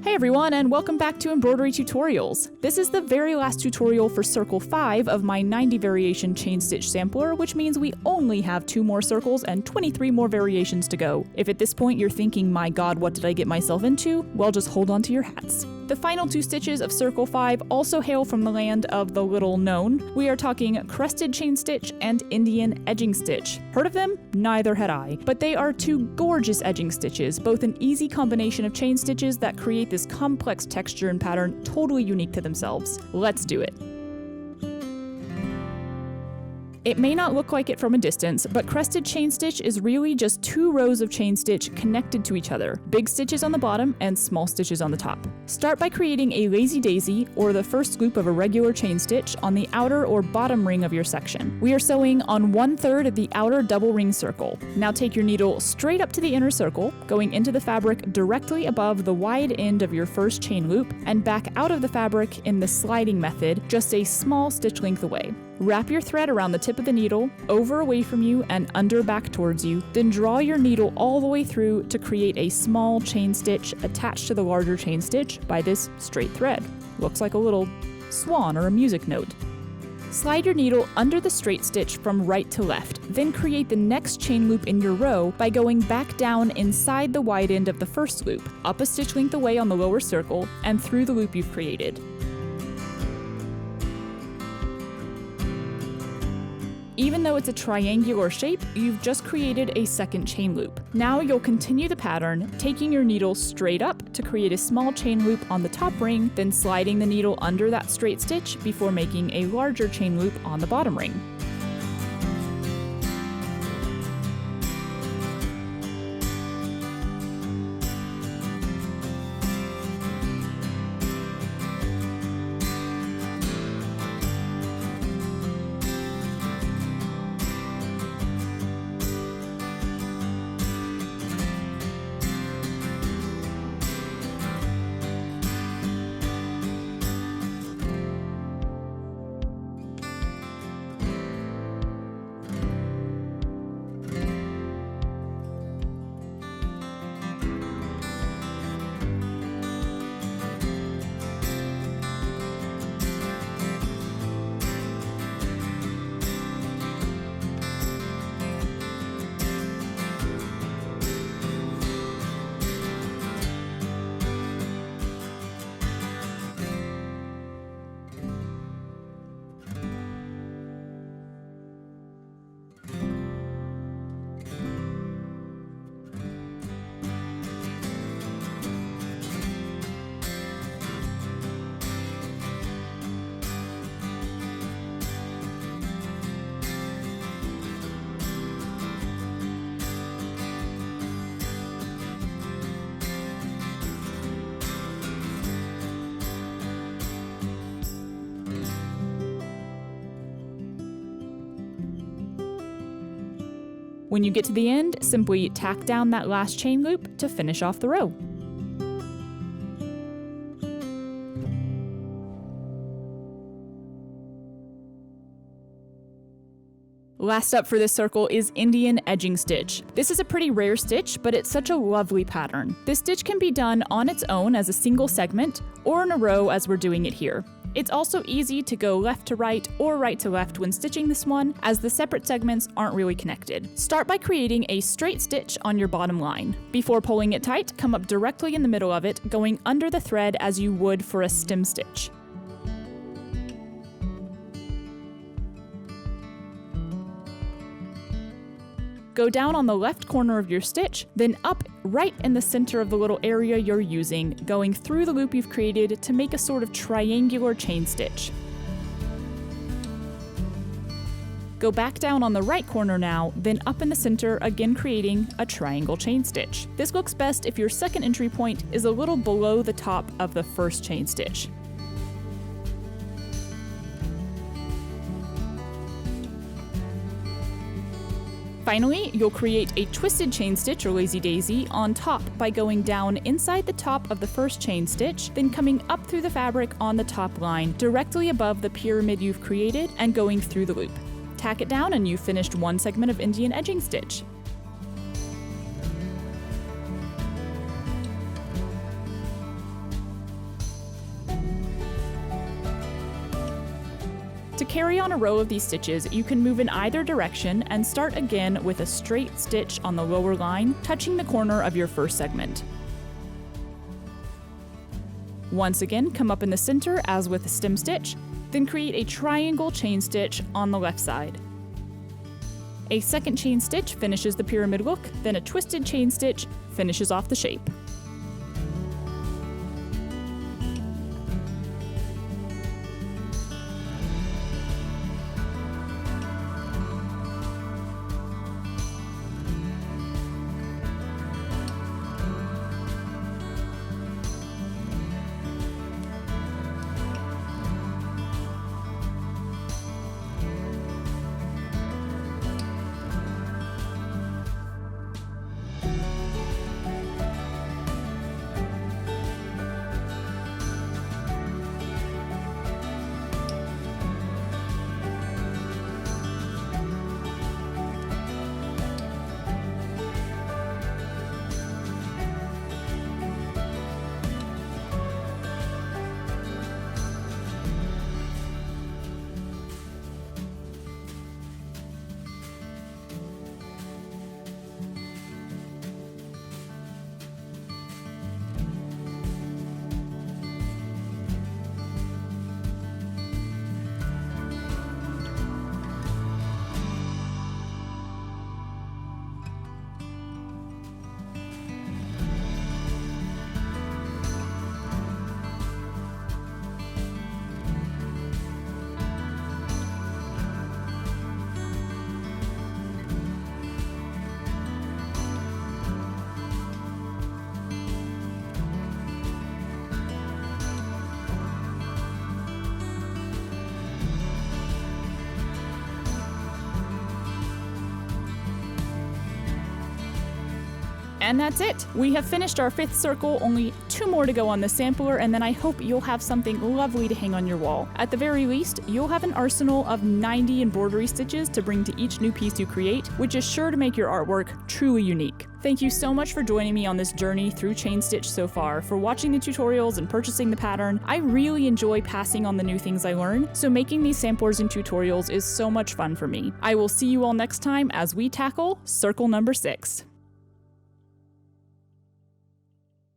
Hey everyone, and welcome back to Embroidery Tutorials. This is the very last tutorial for Circle 5 of my 90 variation chain stitch sampler, which means we only have 2 more circles and 23 more variations to go. If at this point you're thinking, my god, what did I get myself into? Well, just hold on to your hats. The final 2 stitches of Circle 5 also hail from the land of the little known. We are talking Crested Chain Stitch and Indian Edging Stitch. Heard of them? Neither had I. But they are 2 gorgeous edging stitches, both an easy combination of chain stitches that create this complex texture and pattern totally unique to themselves. Let's do it. It may not look like it from a distance, but Crested Chain Stitch is really just 2 rows of chain stitch connected to each other, big stitches on the bottom and small stitches on the top. Start by creating a lazy daisy, or the first loop of a regular chain stitch, on the outer or bottom ring of your section. We are sewing on 1/3 of the outer double ring circle. Now take your needle straight up to the inner circle, going into the fabric directly above the wide end of your first chain loop, and back out of the fabric in the sliding method, just a small stitch length away. Wrap your thread around the tip of the needle, over away from you and under back towards you, then draw your needle all the way through to create a small chain stitch attached to the larger chain stitch by this straight thread. Looks like a little swan or a music note. Slide your needle under the straight stitch from right to left, then create the next chain loop in your row by going back down inside the wide end of the first loop, up a stitch length away on the lower circle, and through the loop you've created. Even though it's a triangular shape, you've just created a second chain loop. Now you'll continue the pattern, taking your needle straight up to create a small chain loop on the top ring, then sliding the needle under that straight stitch before making a larger chain loop on the bottom ring. When you get to the end, simply tack down that last chain loop to finish off the row. Last up for this circle is Indian Edging Stitch. This is a pretty rare stitch, but it's such a lovely pattern. This stitch can be done on its own as a single segment, or in a row as we're doing it here. It's also easy to go left to right or right to left when stitching this one, as the separate segments aren't really connected. Start by creating a straight stitch on your bottom line. Before pulling it tight, come up directly in the middle of it, going under the thread as you would for a stem stitch. Go down on the left corner of your stitch, then up right in the center of the little area you're using, going through the loop you've created to make a sort of triangular chain stitch. Go back down on the right corner now, then up in the center, again creating a triangle chain stitch. This looks best if your second entry point is a little below the top of the first chain stitch. Finally, you'll create a twisted chain stitch or lazy daisy on top by going down inside the top of the first chain stitch, then coming up through the fabric on the top line directly above the pyramid you've created and going through the loop. Tack it down and you've finished one segment of Indian edging stitch. To carry on a row of these stitches, you can move in either direction and start again with a straight stitch on the lower line, touching the corner of your first segment. Once again, come up in the center as with a stem stitch, then create a triangle chain stitch on the left side. A second chain stitch finishes the pyramid look, then a twisted chain stitch finishes off the shape. And that's it! We have finished our 5th circle, only 2 more to go on the sampler, and then I hope you'll have something lovely to hang on your wall. At the very least, you'll have an arsenal of 90 embroidery stitches to bring to each new piece you create, which is sure to make your artwork truly unique. Thank you so much for joining me on this journey through chain stitch so far, for watching the tutorials and purchasing the pattern. I really enjoy passing on the new things I learn, so making these samplers and tutorials is so much fun for me. I will see you all next time as we tackle circle number 6.